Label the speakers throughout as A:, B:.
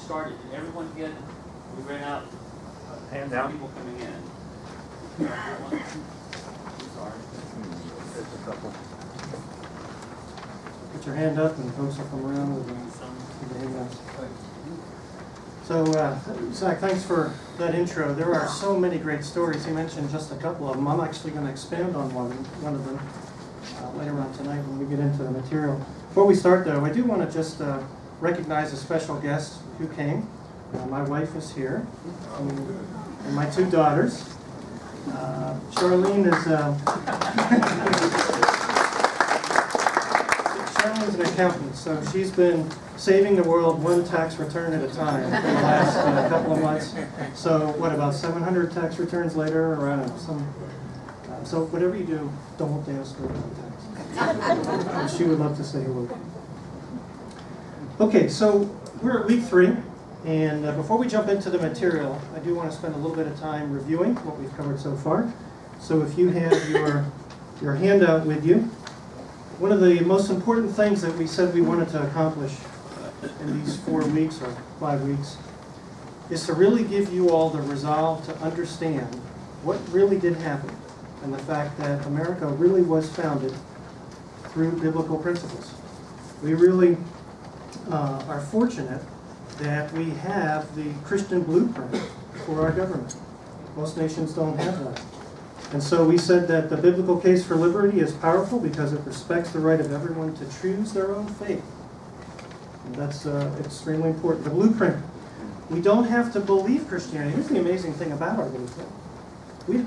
A: started, did everyone get, we ran out
B: handout?
A: people coming in. Everyone? Sorry.
B: There's a couple.
C: Put your hand up and folks will come around with the handouts. So, Zach, thanks for that intro. There are so many great stories. He mentioned just a couple of them. I'm actually going to expand on one of them later on tonight when we get into the material. Before we start, though, I do want to just recognize a special guest who came. My wife is here, and my two daughters. Charlene is Charlene's an accountant, so she's been saving the world one tax return at a time for the last couple of months. So, what, about 700 tax returns later, or I don't know, so whatever you do, don't ask her about tax. She would love to say hello. Okay, so we're at week 3, and before we jump into the material, I do want to spend a little bit of time reviewing what we've covered so far. So if you have your handout with you, one of the most important things that we said we wanted to accomplish in these 4 weeks or 5 weeks is to really give you all the resolve to understand what really did happen and the fact that America really was founded through biblical principles. We really are fortunate that we have the Christian blueprint for our government. Most nations don't have that. And so we said that the biblical case for liberty is powerful because it respects the right of everyone to choose their own faith. And that's extremely important. The blueprint. We don't have to believe Christianity. Here's the amazing thing about our blueprint. We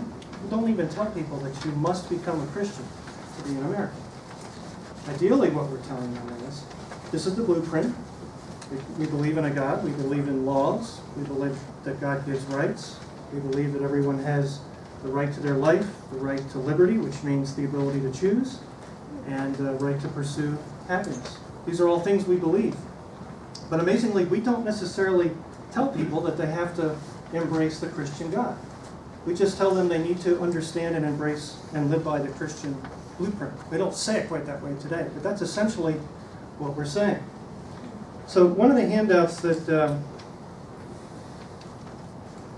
C: don't even tell people that you must become a Christian to be an American. Ideally, what we're telling them is, this is the blueprint. We believe in a God. We believe in laws. We believe that God gives rights. We believe that everyone has the right to their life, the right to liberty, which means the ability to choose, and the right to pursue happiness. These are all things we believe. But amazingly, we don't necessarily tell people that they have to embrace the Christian God. We just tell them they need to understand and embrace and live by the Christian blueprint. We don't say it quite that way today, but that's essentially what we're saying. So one of the handouts that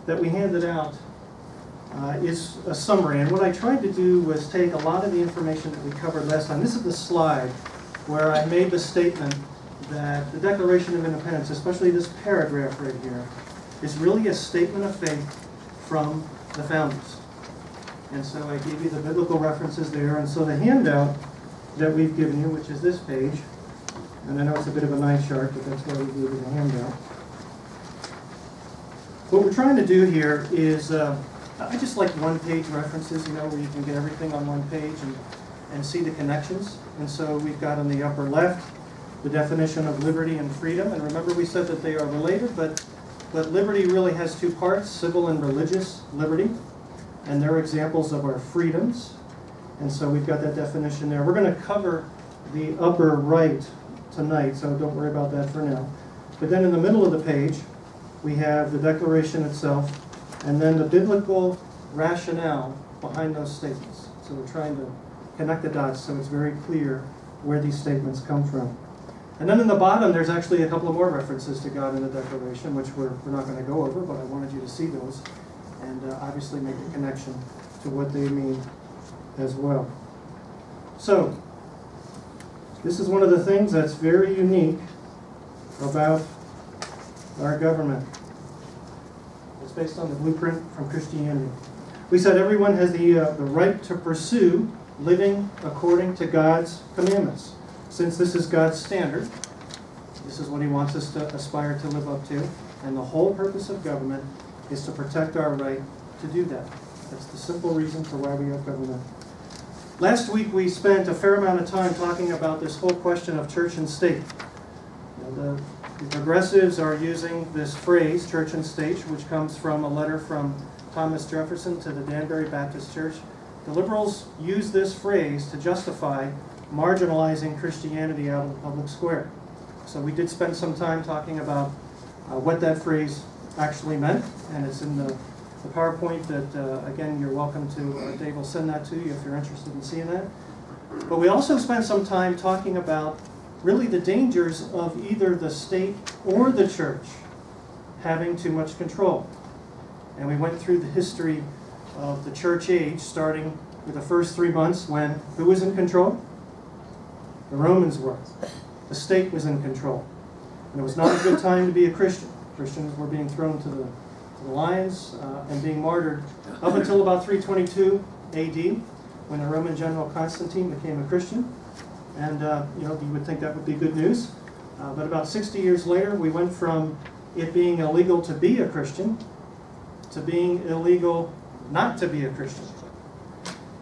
C: we handed out is a summary, and what I tried to do was take a lot of the information that we covered last time. This is the slide where I made the statement that the Declaration of Independence, especially this paragraph right here, is really a statement of faith from the founders. And so I gave you the biblical references there, and so the handout that we've given you, which is this page, and I know it's a bit of a nice chart, but that's why we gave you the handout. What we're trying to do here is I just like one-page references, where you can get everything on one page and see the connections. And so we've got on the upper left the definition of liberty and freedom. And remember, we said that they are related, but liberty really has 2 parts, civil and religious liberty. And they're examples of our freedoms. And so we've got that definition there. We're going to cover the upper right tonight, so don't worry about that for now. But then in the middle of the page, we have the Declaration itself, and then the biblical rationale behind those statements. So we're trying to connect the dots so it's very clear where these statements come from. And then in the bottom, there's actually a couple of more references to God in the Declaration, which we're not going to go over, but I wanted you to see those and obviously make a connection to what they mean as well. So, this is one of the things that's very unique about our government. It's based on the blueprint from Christianity. We said everyone has the right to pursue living according to God's commandments. Since this is God's standard, this is what He wants us to aspire to live up to. And the whole purpose of government is to protect our right to do that. That's the simple reason for why we have government. Last week we spent a fair amount of time talking about this whole question of church and state. The progressives are using this phrase, church and state, which comes from a letter from Thomas Jefferson to the Danbury Baptist Church. The liberals use this phrase to justify marginalizing Christianity out of the public square. So we did spend some time talking about what that phrase actually meant, and it's in the PowerPoint that, again, you're welcome to, Dave will send that to you if you're interested in seeing that. But we also spent some time talking about really the dangers of either the state or the church having too much control. And we went through the history of the church age, starting with the first 3 months when who was in control? The Romans were. The state was in control. And it was not a good time to be a Christian. Christians were being thrown to the lions and being martyred up until about 322 AD, when the Roman general Constantine became a Christian. And you would think that would be good news. But about 60 years later, we went from it being illegal to be a Christian to being illegal not to be a Christian.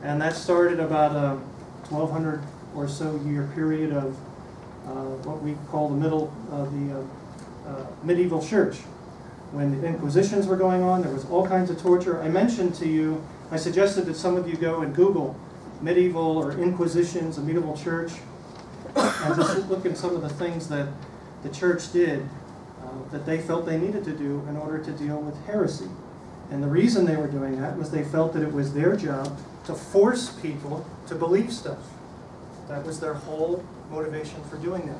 C: And that started about a 1200 or so year period of what we call the middle of the medieval church. When the Inquisitions were going on, there was all kinds of torture. I mentioned to you, I suggested that some of you go and Google medieval or Inquisitions, a medieval church, and just look at some of the things that the church did that they felt they needed to do in order to deal with heresy. And the reason they were doing that was they felt that it was their job to force people to believe stuff. That was their whole motivation for doing that.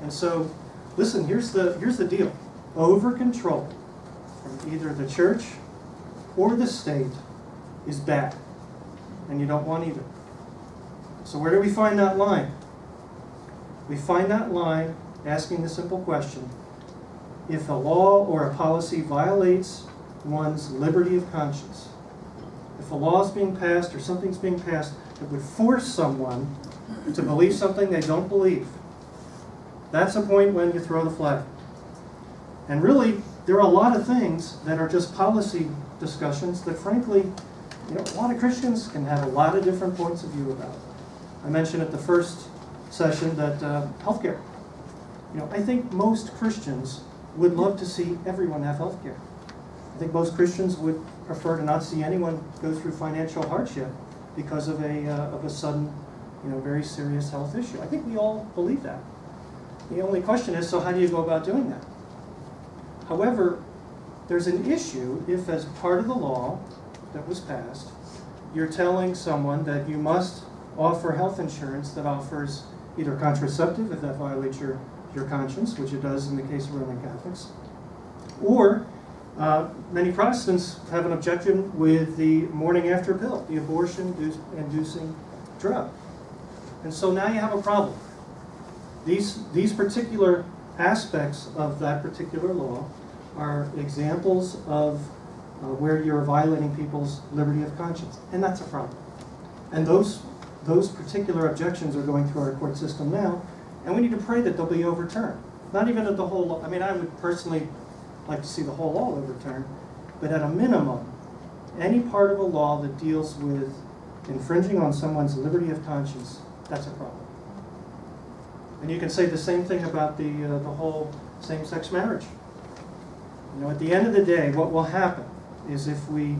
C: And so, listen, here's the deal. Over-control from either the church or the state is bad. And you don't want either. So where do we find that line? We find that line asking the simple question: if a law or a policy violates one's liberty of conscience, if a law is being passed or something's being passed that would force someone to believe something they don't believe, that's a point when you throw the flag. And really, there are a lot of things that are just policy discussions that, frankly, a lot of Christians can have a lot of different points of view about. I mentioned at the first session that healthcare. I think most Christians would love to see everyone have healthcare. I think most Christians would prefer to not see anyone go through financial hardship because of a sudden, very serious health issue. I think we all believe that. The only question is, so how do you go about doing that? However, there's an issue if, as part of the law that was passed, you're telling someone that you must offer health insurance that offers either contraceptive, if that violates your conscience, which it does in the case of Roman Catholics, or many Protestants have an objection with the morning after pill, the abortion-inducing drug. And so now you have a problem. These particular aspects of that particular law are examples of where you're violating people's liberty of conscience, and that's a problem. And those particular objections are going through our court system now, and we need to pray that they'll be overturned. Not even at the whole law. I mean, I would personally like to see the whole law overturned, but at a minimum, any part of a law that deals with infringing on someone's liberty of conscience, that's a problem. And you can say the same thing about the whole same-sex marriage. At the end of the day, what will happen is if we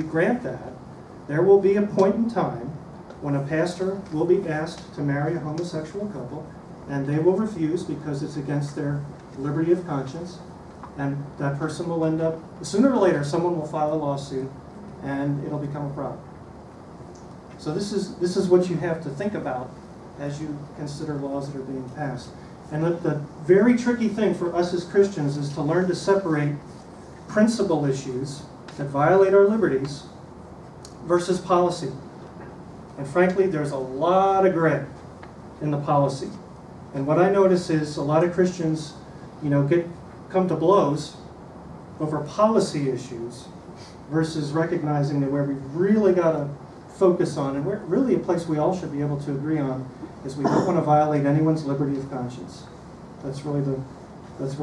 C: grant that, there will be a point in time when a pastor will be asked to marry a homosexual couple, and they will refuse because it's against their liberty of conscience, and that person will end up, sooner or later, someone will file a lawsuit, and it'll become a problem. So this is what you have to think about as you consider laws that are being passed. And the very tricky thing for us as Christians is to learn to separate principle issues that violate our liberties versus policy. And frankly, there's a lot of gray in the policy. And what I notice is a lot of Christians, come to blows over policy issues versus recognizing that where we really got to focus on, and where really a place we all should be able to agree on, is we don't want to violate anyone's liberty of conscience. That's when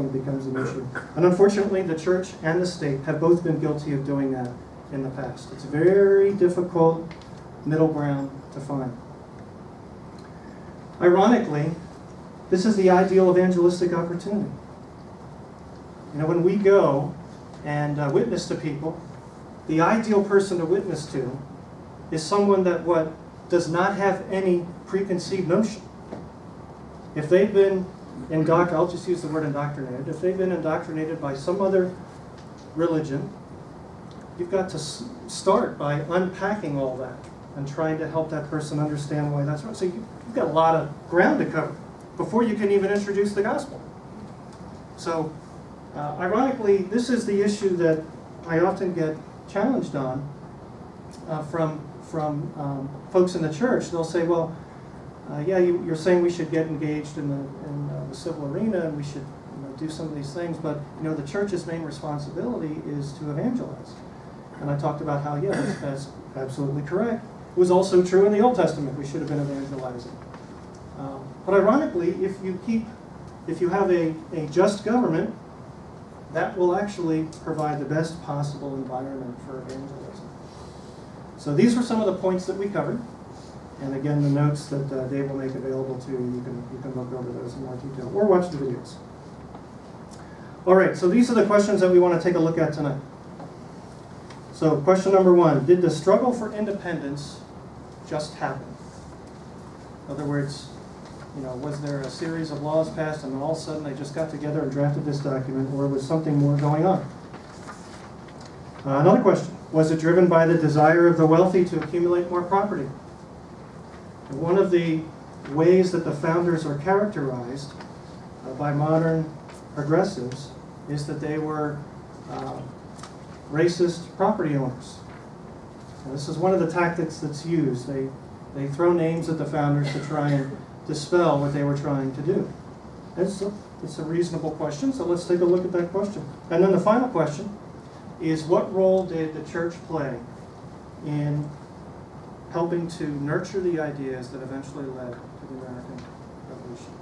C: it becomes an issue. And unfortunately, the church and the state have both been guilty of doing that in the past. It's a very difficult middle ground to find. Ironically, this is the ideal evangelistic opportunity. When we go and witness to people, the ideal person to witness to is someone that does not have any preconceived notion. If they've been I'll just use the word indoctrinated. If they've been indoctrinated by some other religion, you've got to start by unpacking all that and trying to help that person understand why that's right. So you've got a lot of ground to cover before you can even introduce the gospel. So Ironically, this is the issue that I often get challenged on from folks in the church. They'll say, well, yeah, you're saying we should get engaged in the civil arena and we should do some of these things, but the church's main responsibility is to evangelize. And I talked about how, yeah, that's absolutely correct. It was also true in the Old Testament. We should have been evangelizing. But ironically, if you have a just government, that will actually provide the best possible environment for evangelism. So these were some of the points that we covered. And again, the notes that Dave will make available to you, you can look over those in more detail or watch the videos. All right, so these are the questions that we want to take a look at tonight. So question number 1, did the struggle for independence just happen? In other words, was there a series of laws passed and all of a sudden they just got together and drafted this document, or was something more going on? Another question, was it driven by the desire of the wealthy to accumulate more property? One of the ways that the founders are characterized by modern progressives is that they were racist property owners. And this is one of the tactics that's used. They throw names at the founders to try and dispel what they were trying to do. It's a reasonable question, so let's take a look at that question. And then the final question is, what role did the church play in helping to nurture the ideas that eventually led to the American Revolution?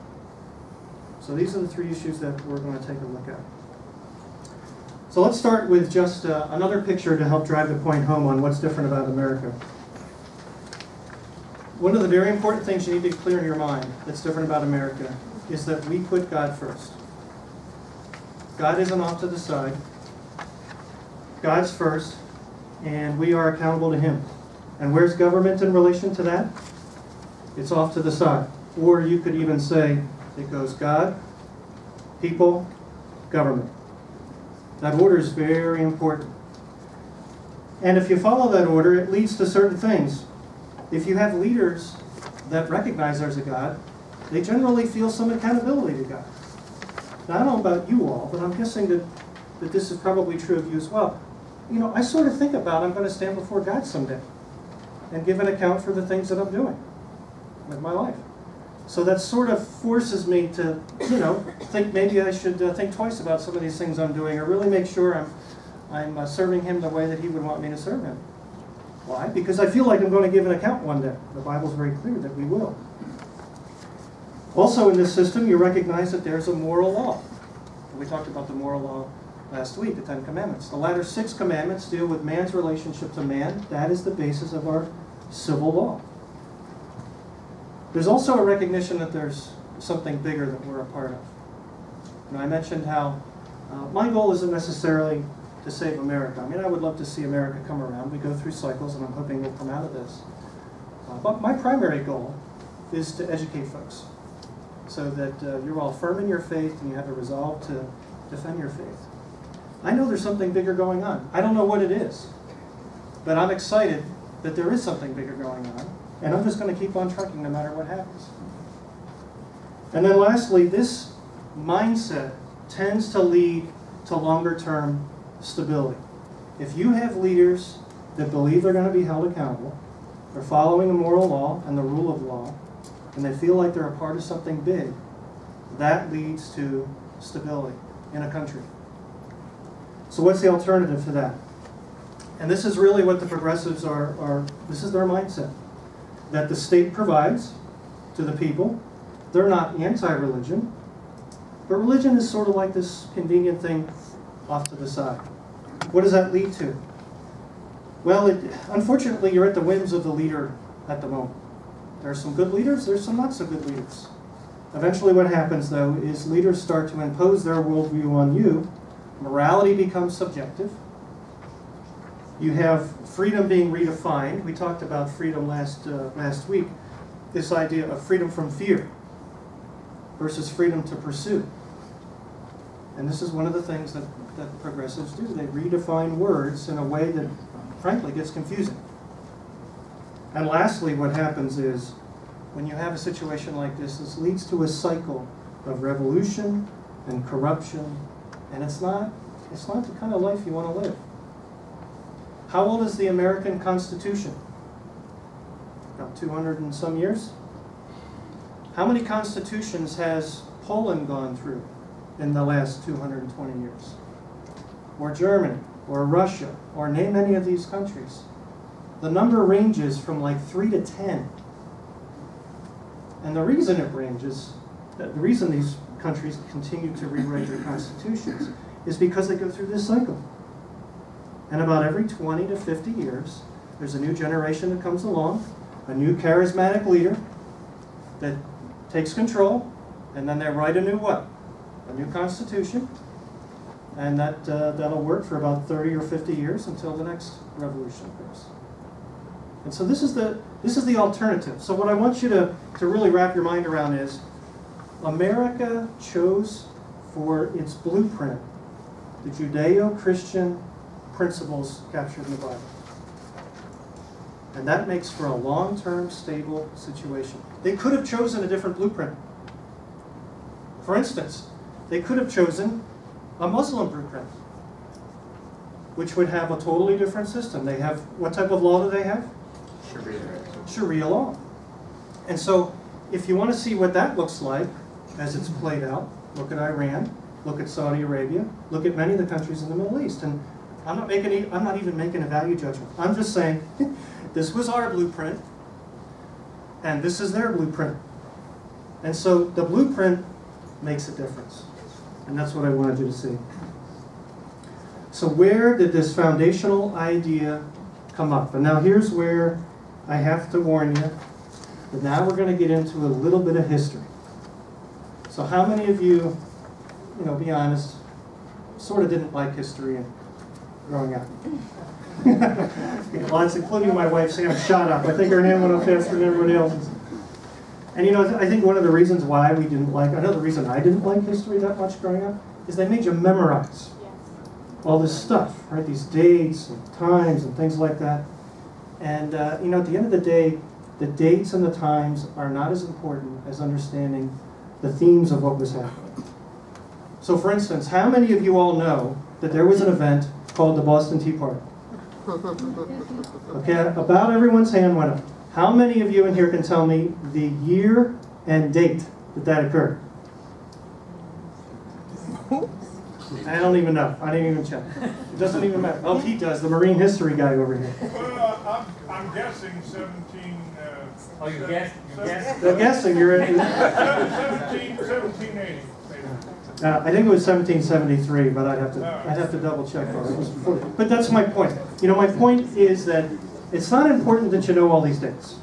C: So these are the 3 issues that we're going to take a look at. So let's start with just another picture to help drive the point home on what's different about America. One of the very important things you need to be clear in your mind that's different about America is that we put God first. God isn't off to the side. God's first, and we are accountable to Him. And where's government in relation to that? It's off to the side. Or you could even say it goes God, people, government. That order is very important. And if you follow that order, it leads to certain things. If you have leaders that recognize there's a God, they generally feel some accountability to God. Now, I don't know about you all, but I'm guessing that this is probably true of you as well. I sort of think about I'm going to stand before God someday and give an account for the things that I'm doing with my life. So that sort of forces me to, think maybe I should think twice about some of these things I'm doing, or really make sure I'm serving Him the way that He would want me to serve Him. Why? Because I feel like I'm going to give an account one day. The Bible's very clear that we will. Also in this system, you recognize that there's a moral law. We talked about the moral law last week, the 10 Commandments. The latter 6 commandments deal with man's relationship to man. That is the basis of our civil law. There's also a recognition that there's something bigger that we're a part of. I mentioned how my goal isn't necessarily to save America. I mean, I would love to see America come around. We go through cycles, and I'm hoping we'll come out of this. But my primary goal is to educate folks so that you're all firm in your faith and you have a resolve to defend your faith. I know there's something bigger going on. I don't know what it is, but I'm excited that there is something bigger going on, and I'm just going to keep on trucking no matter what happens. And then lastly, this mindset tends to lead to longer-term stability. If you have leaders that believe they're going to be held accountable, they're following the moral law and the rule of law, and they feel like they're a part of something big, that leads to stability in a country. So what's the alternative to that? And this is really what the progressives this is their mindset. That the state provides to the people. They're not anti-religion, but religion is sort of like this convenient thing off to the side. What does that lead to? Well, unfortunately, you're at the whims of the leader at the moment. There are some good leaders, there's some not so good leaders. Eventually what happens, though, is leaders start to impose their worldview on you. Morality becomes subjective. You have freedom being redefined. We talked about freedom last week. This idea of freedom from fear versus freedom to pursue. And this is one of the things that progressives do. They redefine words in a way that, frankly, gets confusing. And lastly, what happens is, when you have a situation like this leads to a cycle of revolution and corruption And it's not the kind of life you want to live. How old is the American Constitution? About 200 and some years. How many constitutions has Poland gone through in the last 220 years? Or Germany, or Russia, or name any of these countries. The number ranges from like 3 to 10. And the reason it ranges, the reason these countries continue to rewrite their constitutions is because they go through this cycle. And about every 20 to 50 years, there's a new generation that comes along, a new charismatic leader that takes control, and then they write a new what? A new constitution. And that'll work for about 30 or 50 years until the next revolution occurs. And so this is the alternative. So what I want you to really wrap your mind around is America chose for its blueprint the Judeo-Christian principles captured in the Bible. And that makes for a long-term, stable situation. They could have chosen a different blueprint. For instance, they could have chosen a Muslim blueprint, which would have a totally different system. They have, what type of law do they have? Sharia law. And so, if you want to see what that looks like as it's played out, look at Iran, look at Saudi Arabia, look at many of the countries in the Middle East. And I'm not even making a value judgment. I'm just saying, this was our blueprint, and this is their blueprint. And so the blueprint makes a difference. And that's what I wanted you to see. So where did this foundational idea come up? And now here's where I have to warn you that now we're going to get into a little bit of history. So how many of you, be honest, sort of didn't like history growing up? Lots, including my wife, Sam, shot up. I think her hand went up faster than everybody else's. And I think one of the reasons why we didn't like, another reason I didn't like history that much growing up, is they made you memorize all this stuff, right? These dates and times and things like that. And, at the end of the day, the dates and the times are not as important as understanding the themes of what was happening. So, for instance, how many of you all know that there was an event called the Boston Tea Party? Okay, about everyone's hand went up. How many of you in here can tell me the year and date that occurred? I don't even know. I didn't even check. It doesn't even matter. Oh, he does, the marine history guy over here.
D: Well, I'm guessing 17...
A: Oh, you guessed?
C: They're guessing. You're in...
D: 1780.
C: I think it was 1773, but I'd have to double check for it. But that's my point. My point is that it's not important that you know all these dates.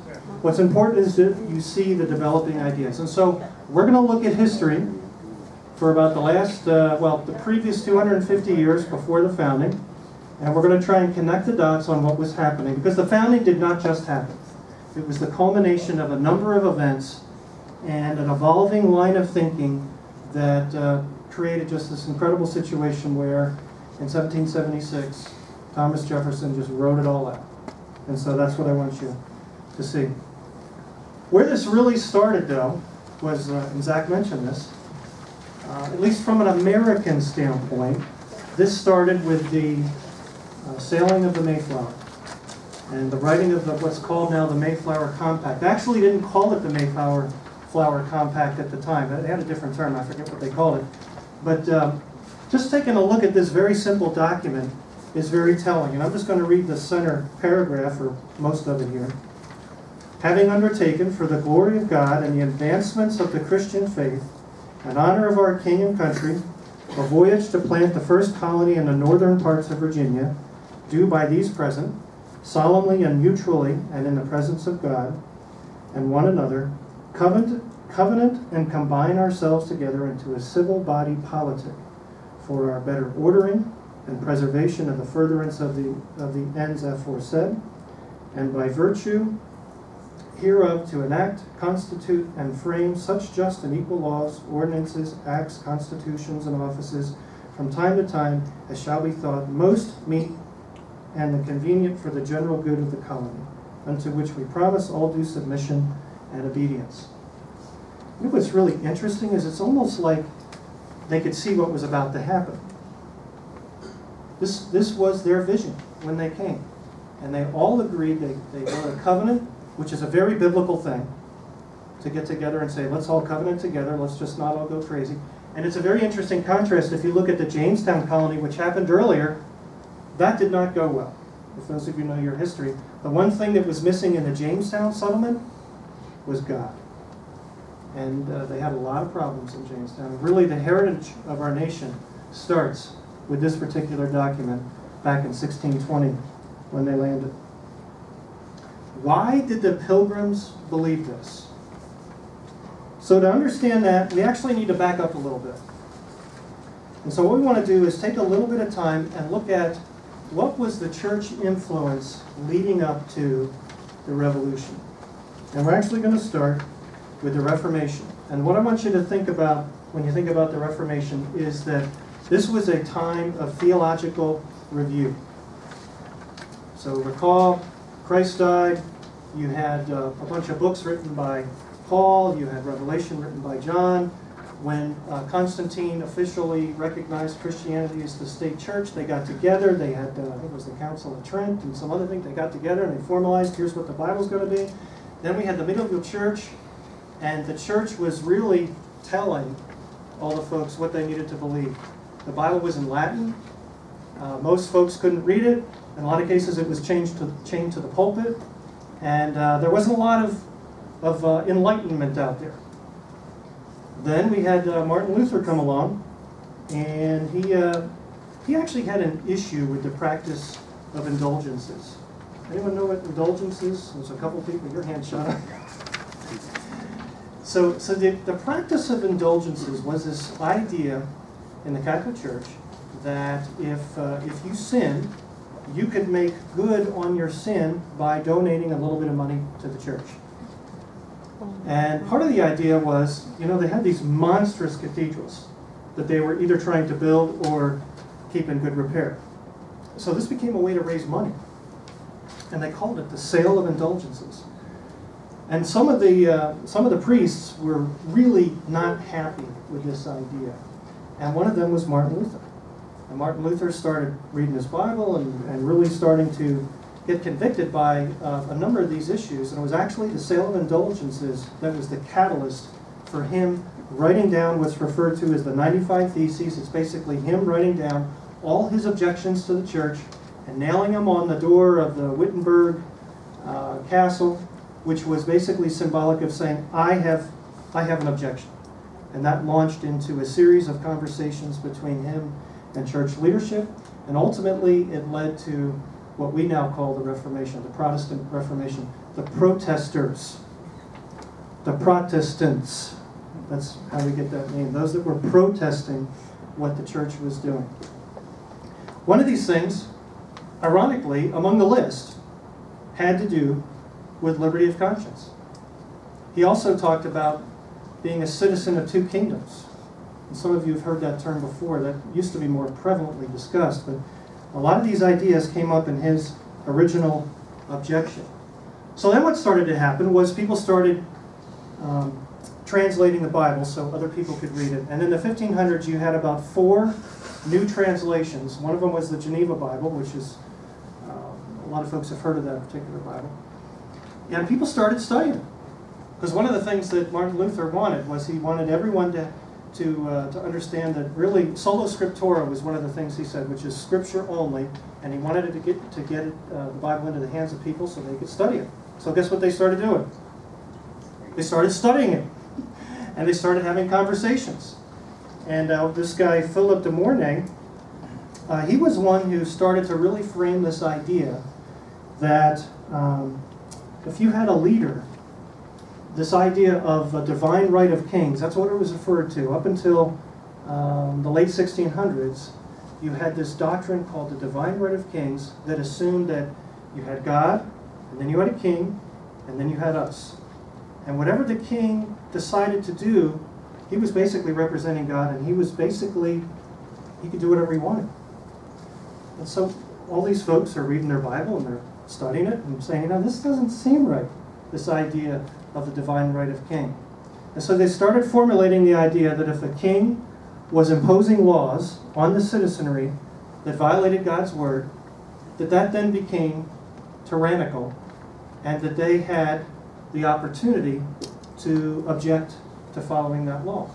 C: What's important is that you see the developing ideas. And so we're going to look at history for about the last, the previous 250 years before the founding. And we're going to try and connect the dots on what was happening. Because the founding did not just happen. It was the culmination of a number of events and an evolving line of thinking that created just this incredible situation where in 1776, Thomas Jefferson just wrote it all out. And so that's what I want you to see. Where this really started, though, was, and Zach mentioned this, at least from an American standpoint, this started with the sailing of the Mayflower and the writing of what's called now the Mayflower Compact. They actually didn't call it the Mayflower Compact at the time. They had a different term. I forget what they called it. But just taking a look at this very simple document is very telling. And I'm just going to read the center paragraph, or most of it here. Having undertaken for the glory of God and the advancements of the Christian faith, in honor of our king and country, a voyage to plant the first colony in the northern parts of Virginia, do by these present, solemnly and mutually, and in the presence of God and one another, covenant and combine ourselves together into a civil body politic for our better ordering and preservation of the furtherance of the ends aforesaid, and by virtue hereof to enact, constitute, and frame such just and equal laws, ordinances, acts, constitutions, and offices from time to time as shall be thought most meet and the convenient for the general good of the colony, unto which we promise all due submission and obedience. What's really interesting is it's almost like they could see what was about to happen. This was their vision when they came. And they all agreed, they wrote a covenant, which is a very biblical thing, to get together and say, let's all covenant together, let's just not all go crazy. And it's a very interesting contrast if you look at the Jamestown colony, which happened earlier. That did not go well. If those of you know your history, the one thing that was missing in the Jamestown settlement was God. And they had a lot of problems in Jamestown. Really, the heritage of our nation starts with this particular document back in 1620 when they landed. Why did the Pilgrims believe this? So to understand that, we actually need to back up a little bit. And so what we want to do is take a little bit of time and look at what was the church influence leading up to the Revolution. And we're actually going to start with the Reformation. And what I want you to think about when you think about the Reformation is that this was a time of theological review. So recall, Christ died, you had a bunch of books written by Paul, you had Revelation written by John. When Constantine officially recognized Christianity as the state church, they got together, they had, I think it was the Council of Trent and some other thing, they got together and they formalized, here's what the Bible's going to be. Then we had the medieval church, and the church was really telling all the folks what they needed to believe. The Bible was in Latin. Most folks couldn't read it. In a lot of cases it was chained to the pulpit. And there wasn't a lot of enlightenment out there. Then we had Martin Luther come along, and he actually had an issue with the practice of indulgences. Anyone know what indulgence is? There's a couple people, your hand shot up. So the practice of indulgences was this idea in the Catholic Church that if you sin, you could make good on your sin by donating a little bit of money to the church. And part of the idea was, you know, they had these monstrous cathedrals that they were either trying to build or keep in good repair. So this became a way to raise money. And they called it the sale of indulgences. And some of the priests were really not happy with this idea. And one of them was Martin Luther. And Martin Luther started reading his Bible and really starting to get convicted by a number of these issues. And it was actually the sale of indulgences that was the catalyst for him writing down what's referred to as the 95 Theses. It's basically him writing down all his objections to the church and nailing them on the door of the Wittenberg castle, which was basically symbolic of saying, I have an objection. And that launched into a series of conversations between him and church leadership, and ultimately it led to what we now call the Reformation, the Protestant Reformation, the protesters, the Protestants. That's how we get that name, those that were protesting what the church was doing. One of these things, ironically, among the list, had to do with liberty of conscience. He also talked about being a citizen of two kingdoms. And some of you have heard that term before. That used to be more prevalently discussed, but a lot of these ideas came up in his original objection. So then what started to happen was people started translating the Bible so other people could read it. And in the 1500s you had about 4 new translations. One of them was the Geneva Bible, which is, a lot of folks have heard of that particular Bible. And people started studying it. Because one of the things that Martin Luther wanted was he wanted everyone to understand that really sola scriptura was one of the things he said, which is scripture only, and he wanted it to get the Bible into the hands of people so they could study it. So guess what they started doing? They started studying it, and they started having conversations. And this guy, Philip de Mornay, he was one who started to really frame this idea that if you had a leader, this idea of a divine right of kings, that's what it was referred to. Up until the late 1600s, you had this doctrine called the divine right of kings that assumed that you had God, and then you had a king, and then you had us. And whatever the king decided to do, he was basically representing God, and he was basically, he could do whatever he wanted. And so all these folks are reading their Bible, and they're studying it, and saying, you know, this doesn't seem right, this idea of the divine right of king. And so they started formulating the idea that if a king was imposing laws on the citizenry, that violated God's word, that then became tyrannical, and that they had the opportunity to object to following that law.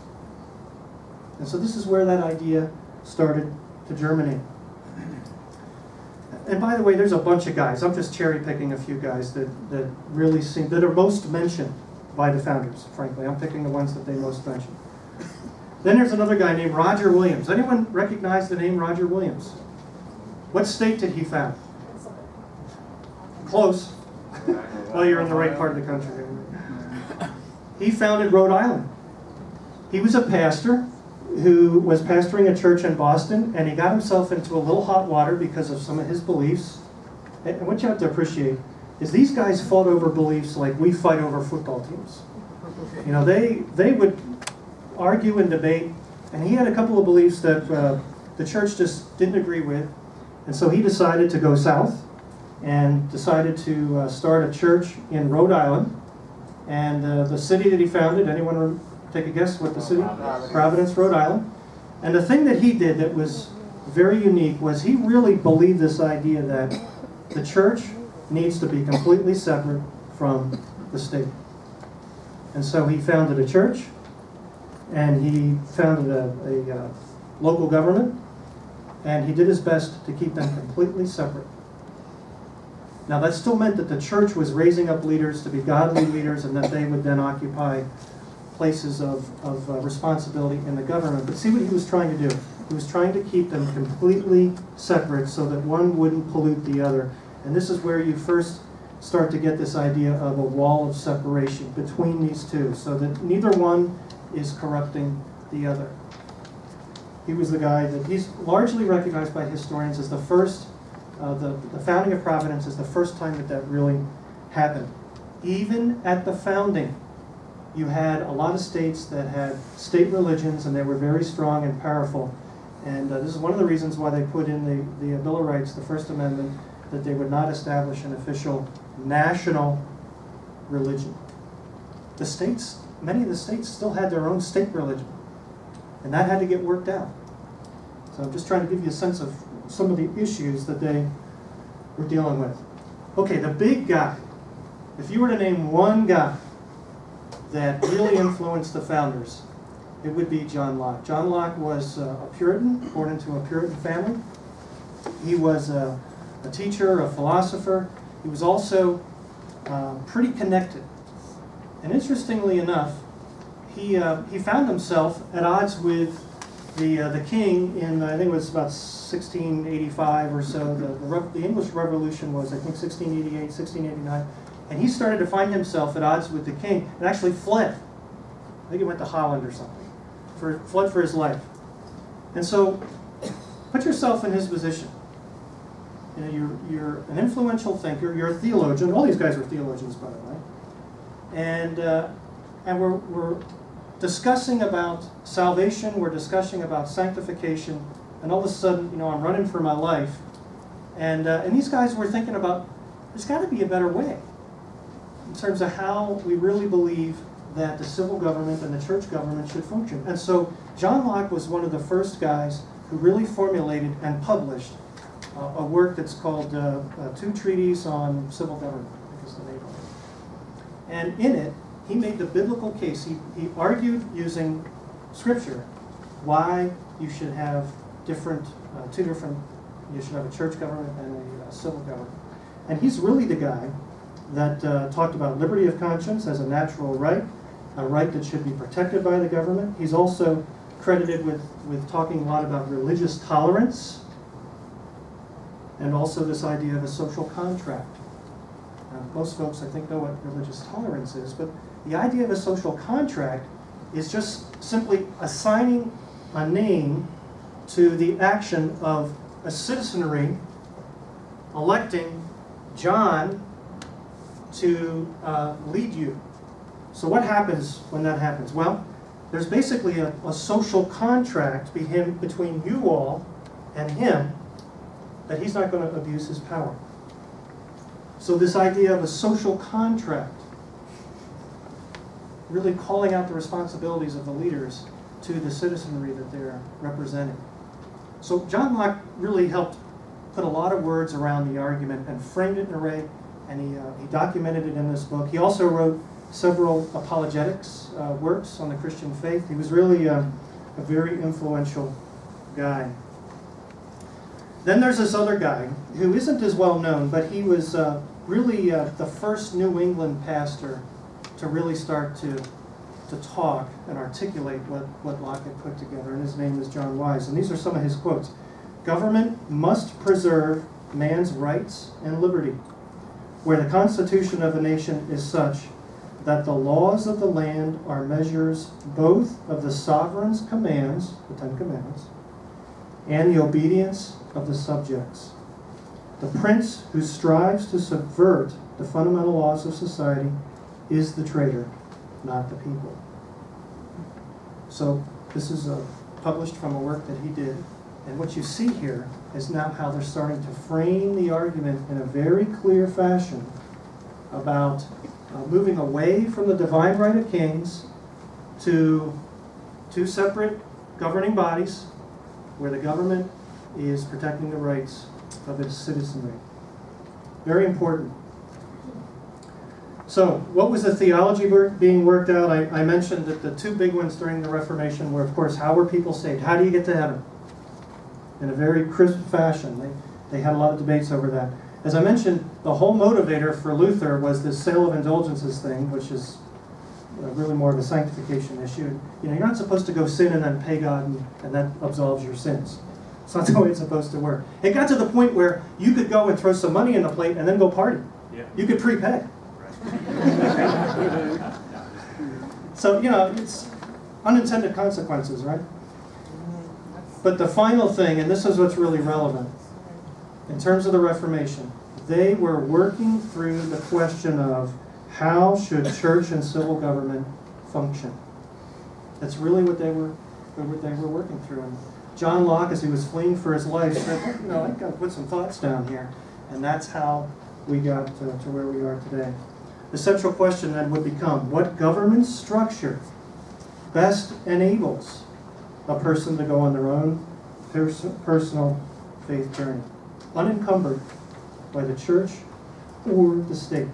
C: And so this is where that idea started to germinate. And by the way, there's a bunch of guys. I'm just cherry picking a few guys that really seem, that are most mentioned by the founders, frankly. I'm picking the ones that they most mention. Then there's another guy named Roger Williams. Anyone recognize the name Roger Williams? What state did he found? Close. Well, you're in the right part of the country. He founded Rhode Island. He was a pastor who was pastoring a church in Boston, and he got himself into a little hot water because of some of his beliefs. And what you have to appreciate is these guys fought over beliefs like we fight over football teams. You know, they would argue and debate, and he had a couple of beliefs that the church just didn't agree with, and so he decided to go south and decided to start a church in Rhode Island. And the city that he founded, anyone take a guess what the city? Providence, Rhode Island. And the thing that he did that was very unique was he really believed this idea that the church needs to be completely separate from the state. And so he founded a church, and he founded a local government, and he did his best to keep them completely separate. Now that still meant that the church was raising up leaders to be godly leaders, and that they would then occupy places of responsibility in the government. But see what he was trying to do. He was trying to keep them completely separate so that one wouldn't pollute the other. And this is where you first start to get this idea of a wall of separation between these two, so that neither one is corrupting the other. He was the guy that he's largely recognized by historians as the first, the founding of Providence is the first time that really happened. Even at the founding, you had a lot of states that had state religions, and they were very strong and powerful. And this is one of the reasons why they put in the Bill of Rights, the First Amendment, that they would not establish an official national religion. The states, many of the states still had their own state religion, and that had to get worked out. So I'm just trying to give you a sense of some of the issues that they were dealing with. Okay, the big guy. If you were to name one guy that really influenced the founders, it would be John Locke. John Locke was a Puritan, born into a Puritan family. He was a teacher, a philosopher. He was also pretty connected. And interestingly enough, he found himself at odds with the king in, I think it was about 1685 or so. The English Revolution was, I think, 1688, 1689. And he started to find himself at odds with the king and actually fled. I think he went to Holland or something. Fled for his life. And so, put yourself in his position. You know, you're an influential thinker, you're a theologian. All these guys were theologians, by the way. And we're discussing about salvation, we're discussing about sanctification, and all of a sudden, you know, I'm running for my life. And these guys were thinking about, there's got to be a better way in terms of how we really believe that the civil government and the church government should function. And so John Locke was one of the first guys who really formulated and published a work that's called Two Treatises on Civil Government, I think is the name of it. And in it, he made the biblical case. He argued using Scripture why you should have you should have a church government and a civil government. And he's really the guy that talked about liberty of conscience as a natural right, a right that should be protected by the government. He's also credited with talking a lot about religious tolerance, and also this idea of a social contract. Now, most folks, I think, know what religious tolerance is, but the idea of a social contract is just simply assigning a name to the action of a citizenry electing John to lead you. So what happens when that happens? Well, there's basically a social contract between you all and him that he's not going to abuse his power. So this idea of a social contract, really calling out the responsibilities of the leaders to the citizenry that they're representing. So John Locke really helped put a lot of words around the argument and framed it in a way, and he documented it in this book. He also wrote several apologetics works on the Christian faith. He was really a very influential guy. Then there's this other guy who isn't as well known, but he was really the first New England pastor to really start to talk and articulate what Locke had put together, and his name is John Wise. And these are some of his quotes. "Government must preserve man's rights and liberty, where the constitution of a nation is such that the laws of the land are measures both of the sovereign's commands, the Ten Commandments, and the obedience of the subjects. The prince who strives to subvert the fundamental laws of society is the traitor, not the people." So this is published from a work that he did. And what you see here is now how they're starting to frame the argument in a very clear fashion about moving away from the divine right of kings to two separate governing bodies where the government is protecting the rights of its citizenry. Very important. So, what was the theology being worked out? I mentioned that the two big ones during the Reformation were, of course, how were people saved? How do you get to heaven? In a very crisp fashion. They had a lot of debates over that. As I mentioned, the whole motivator for Luther was this sale of indulgences thing, which is really more of a sanctification issue. You're not supposed to go sin and then pay God and that absolves your sins. It's not the way it's supposed to work. It got to the point where you could go and throw some money in the plate and then go party.
B: Yeah.
C: You could prepay. So, it's unintended consequences, right? But the final thing, and this is what's really relevant, in terms of the Reformation, they were working through the question of how should church and civil government function. That's really what they were working through. And John Locke, as he was fleeing for his life, said, I've got to put some thoughts down here. And that's how we got to where we are today. The central question then would become, what government structure best enables a person to go on their own personal faith journey, unencumbered by the church or the state?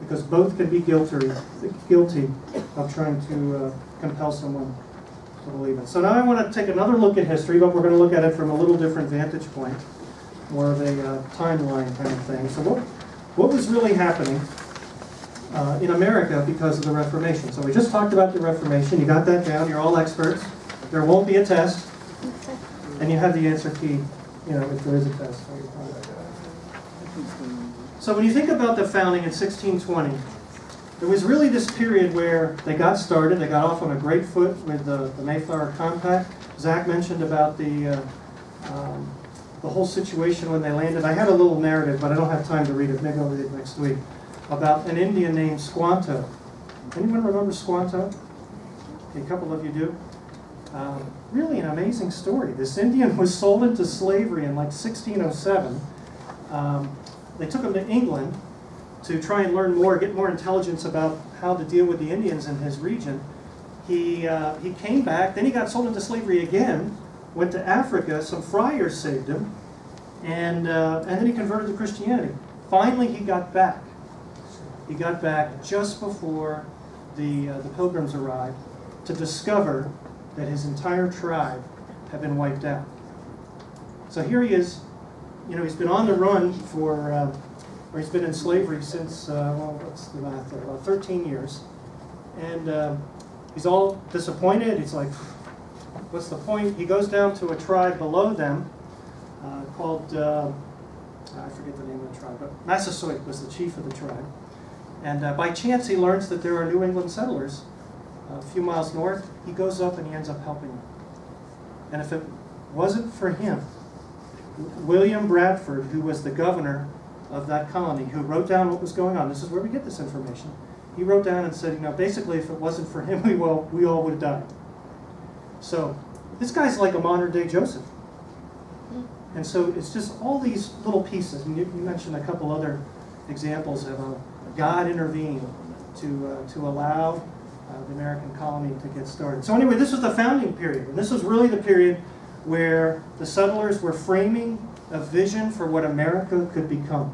C: Because both can be guilty of trying to compel someone to believe it. So now I want to take another look at history, but we're going to look at it from a little different vantage point, more of a timeline kind of thing. So what was really happening in America because of the Reformation? So we just talked about the Reformation. You got that down. You're all experts. There won't be a test. And you have the answer key, if there is a test. So when you think about the founding in 1620, there was really this period where they got started. They got off on a great foot with the Mayflower Compact. Zach mentioned about the whole situation when they landed. I had a little narrative, but I don't have time to read it. Maybe I'll read it next week. About an Indian named Squanto. Anyone remember Squanto? Okay, a couple of you do. Really an amazing story. This Indian was sold into slavery in like 1607. They took him to England to try and learn more, get more intelligence about how to deal with the Indians in his region. He came back, then he got sold into slavery again, went to Africa, some friars saved him, and then he converted to Christianity. Finally, he got back. He got back just before the Pilgrims arrived to discover that his entire tribe had been wiped out. So here he is. He's been on the run or he's been in slavery since, what's the math there, about 13 years. And he's all disappointed. He's like, what's the point? He goes down to a tribe below them called, I forget the name of the tribe, but Massasoit was the chief of the tribe. And by chance he learns that there are New England settlers a few miles north. He goes up and he ends up helping them. And if it wasn't for him, William Bradford, who was the governor of that colony, who wrote down what was going on, this is where we get this information. He wrote down and said, basically if it wasn't for him, we all would have died. So this guy's like a modern day Joseph. And so it's just all these little pieces. And you mentioned a couple other examples of God intervened to allow the American colony to get started. So anyway, this was the founding period. And this was really the period where the settlers were framing a vision for what America could become.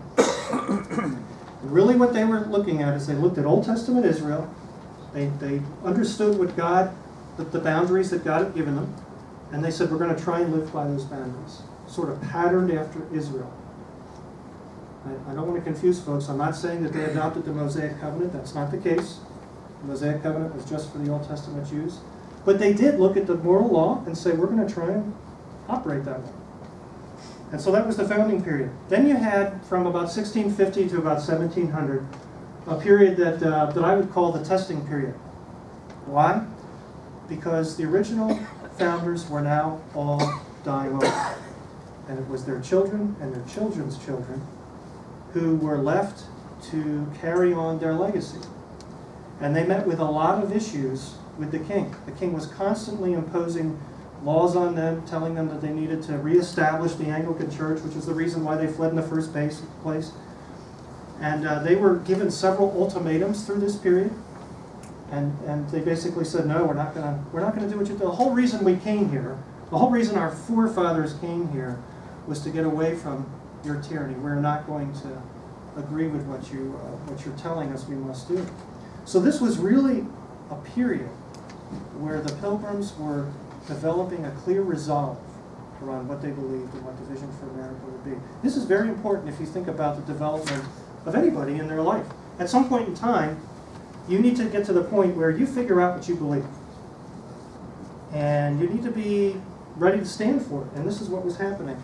C: Really what they were looking at is they looked at Old Testament Israel, they understood what God, the boundaries that God had given them, and they said, we're going to try and live by those boundaries, sort of patterned after Israel. I don't want to confuse folks. I'm not saying that they adopted the Mosaic Covenant. That's not the case. The Mosaic Covenant was just for the Old Testament Jews. But they did look at the moral law and say, we're going to try and operate that way. And so that was the founding period. Then you had, from about 1650 to about 1700, a period that I would call the testing period. Why? Because the original founders were now all dying off. And it was their children and their children's children who were left to carry on their legacy. And they met with a lot of issues with the king. The king was constantly imposing laws on them, telling them that they needed to reestablish the Anglican Church, which is the reason why they fled in the first place. And they were given several ultimatums through this period. And they basically said, no, we're not going to do what you do. The whole reason we came here, the whole reason our forefathers came here was to get away from your tyranny. We're not going to agree with what you're telling us we must do. So this was really a period where the Pilgrims were developing a clear resolve around what they believed and what the vision for America would be. This is very important if you think about the development of anybody in their life. At some point in time, you need to get to the point where you figure out what you believe. And you need to be ready to stand for it. And this is what was happening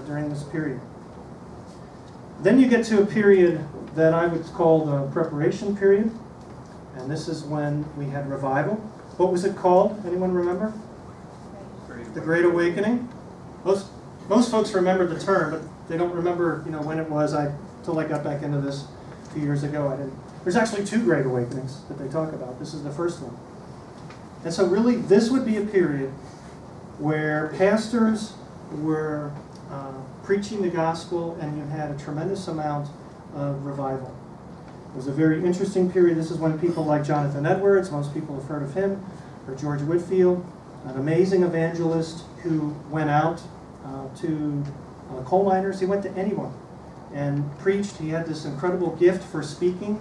C: during this period. Then you get to a period that I would call the preparation period. And this is when we had revival. What was it called? Anyone remember? The Great Awakening. Most folks remember the term, but they don't remember, when it was. Until I got back into this a few years ago, I didn't. There's actually 2 Great Awakenings that they talk about. This is the first one. And so really, this would be a period where pastors were preaching the gospel, and you had a tremendous amount of revival. It was a very interesting period. This is when people like Jonathan Edwards, most people have heard of him, or George Whitefield, an amazing evangelist who went out to coal miners. He went to anyone and preached. He had this incredible gift for speaking.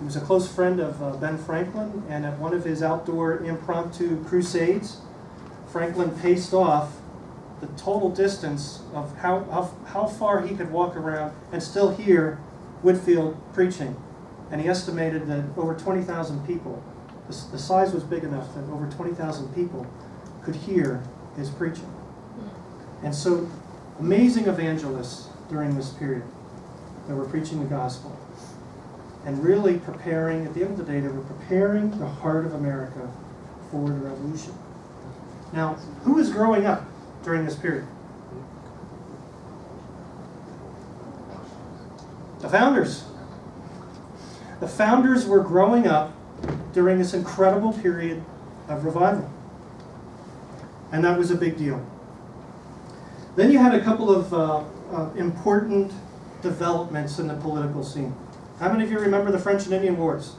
C: He was a close friend of Ben Franklin, and at one of his outdoor impromptu crusades, Franklin paced off the total distance of how far he could walk around and still hear Whitefield preaching. And he estimated that over 20,000 people, the size was big enough that over 20,000 people could hear his preaching. And so, amazing evangelists during this period that were preaching the gospel. And really preparing, at the end of the day, they were preparing the heart of America for the revolution. Now, who is growing up during this period? The founders. The founders were growing up during this incredible period of revival. And that was a big deal. Then you had a couple of important developments in the political scene. How many of you remember the French and Indian Wars?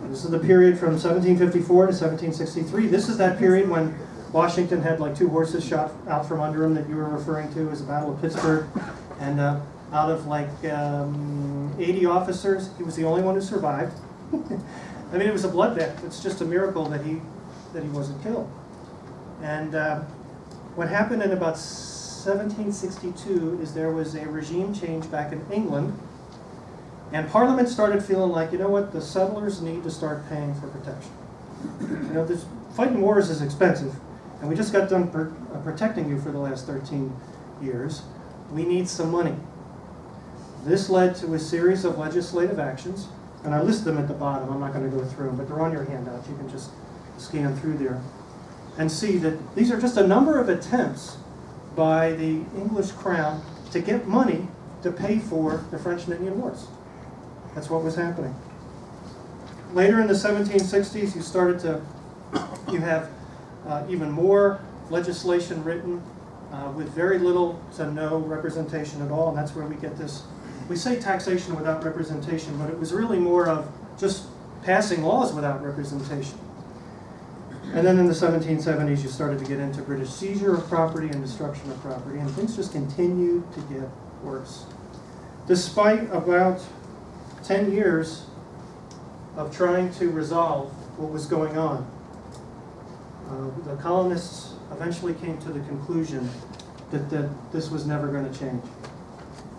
C: This is the period from 1754 to 1763. This is that period when Washington had like 2 horses shot out from under him that you were referring to as the Battle of Pittsburgh. And out of like 80 officers, he was the only one who survived. I mean, it was a bloodbath. It's just a miracle that he wasn't killed. And what happened in about 1762 is there was a regime change back in England, and Parliament started feeling like, you know what, the settlers need to start paying for protection. Fighting wars is expensive, and we just got done protecting you for the last 13 years. We need some money. This led to a series of legislative actions, and I list them at the bottom. I'm not going to go through them, but they're on your handout. You can just scan through there and see that these are just a number of attempts by the English crown to get money to pay for the French and Indian Wars. That's what was happening. Later in the 1760s, you have even more legislation written with very little to no representation at all, and that's where we get this. We say taxation without representation, but it was really more of just passing laws without representation. And then in the 1770s, you started to get into British seizure of property and destruction of property, and things just continued to get worse. Despite about 10 years of trying to resolve what was going on, the colonists eventually came to the conclusion that this was never going to change.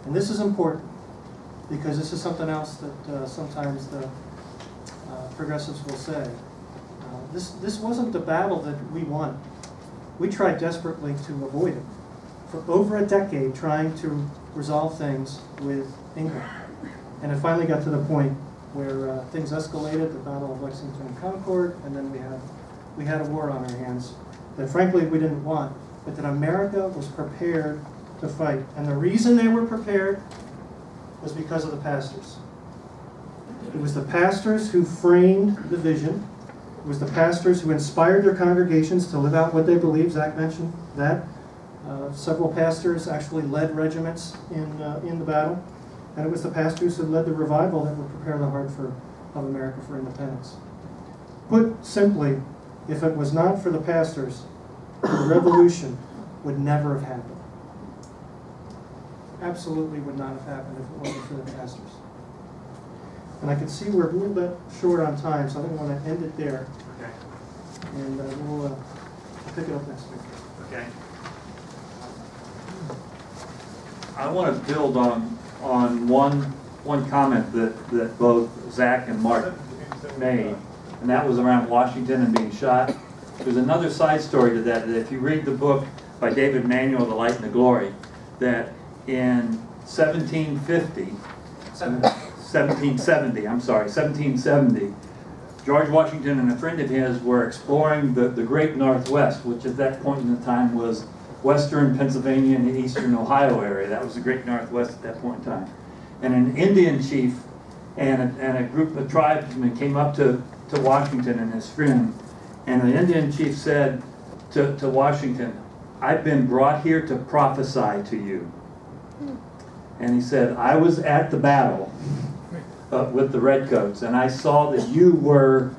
C: And this is important, because this is something else that sometimes the progressives will say. This wasn't the battle that we won. We tried desperately to avoid it for over a decade, trying to resolve things with England. And it finally got to the point where things escalated, the Battle of Lexington and Concord, and then we had a war on our hands that frankly we didn't want, but that America was prepared to fight. And the reason they were prepared was because of the pastors. It was the pastors who framed the vision. It was the pastors who inspired their congregations to live out what they believed. Zach mentioned that. Several pastors actually led regiments in the battle. And it was the pastors who led the revival that would prepare the heart of America for independence. Put simply, if it was not for the pastors, the revolution would never have happened. Absolutely would not have happened if it wasn't for the pastors. And I can see we're a little bit short on time, so I think I want to end it there.
B: Okay.
C: And we'll pick it up next week.
B: Okay. I want to build on one comment that both Zach and Mark made, and that was around Washington and being shot. There's another side story to that if you read the book by David Manuel, The Light and the Glory, that in 1770, George Washington and a friend of his were exploring the Great Northwest, which at that point in time was western Pennsylvania and the eastern Ohio area. That was the Great Northwest at that point in time. And an Indian chief and a group of tribesmen came up to Washington and his friend, and the Indian chief said to Washington, "I've been brought here to prophesy to you." And he said, "I was at the battle with the Redcoats, and I saw that you were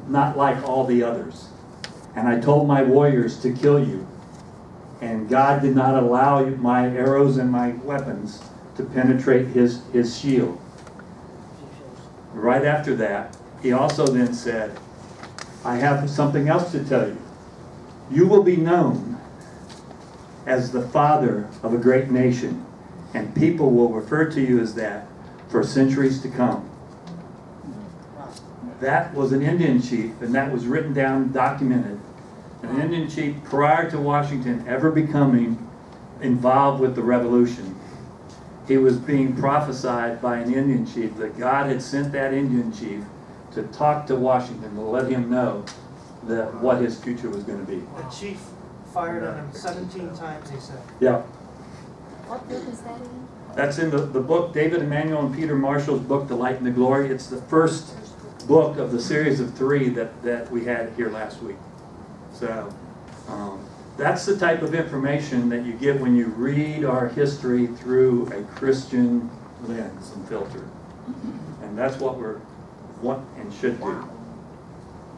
B: not like all the others. And I told my warriors to kill you. And God did not allow my arrows and my weapons to penetrate his shield." Right after that, he also then said, "I have something else to tell you. You will be known as the father of a great nation, and people will refer to you as that for centuries to come." That was an Indian chief, and that was written down, documented. An Indian chief prior to Washington ever becoming involved with the revolution. He was being prophesied by an Indian chief that God had sent that Indian chief to talk to Washington to let him know that what his future was going to be.
C: The chief fired on him 17 times, he said.
B: Yeah.
E: What book is that in?
B: That's in the book, David Emanuel and Peter Marshall's book, The Light and the Glory. It's the first book of the series of 3 that we had here last week. So that's the type of information that you get when you read our history through a Christian lens and filter. And that's what we want and should do.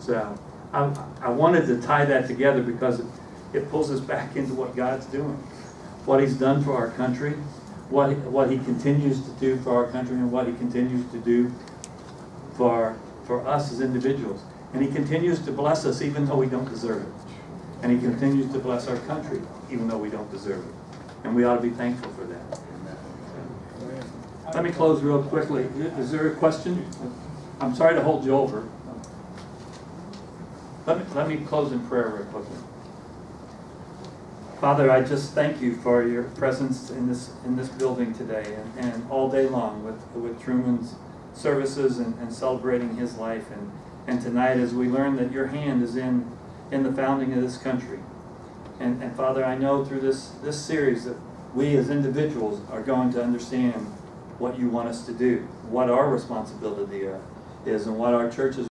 B: So I wanted to tie that together because it pulls us back into what God's doing. What he's done for our country, what he continues to do for our country, and what he continues to do for us as individuals. And he continues to bless us even though we don't deserve it. And he continues to bless our country even though we don't deserve it. And we ought to be thankful for that. Let me close real quickly. Is there a question? I'm sorry to hold you over. Let me close in prayer real quickly. Father, I just thank you for your presence in this building today and all day long with Truman's services and celebrating his life, and tonight as we learn that your hand is in the founding of this country. And Father, I know through this series that we as individuals are going to understand what you want us to do, what our responsibility is, and what our churches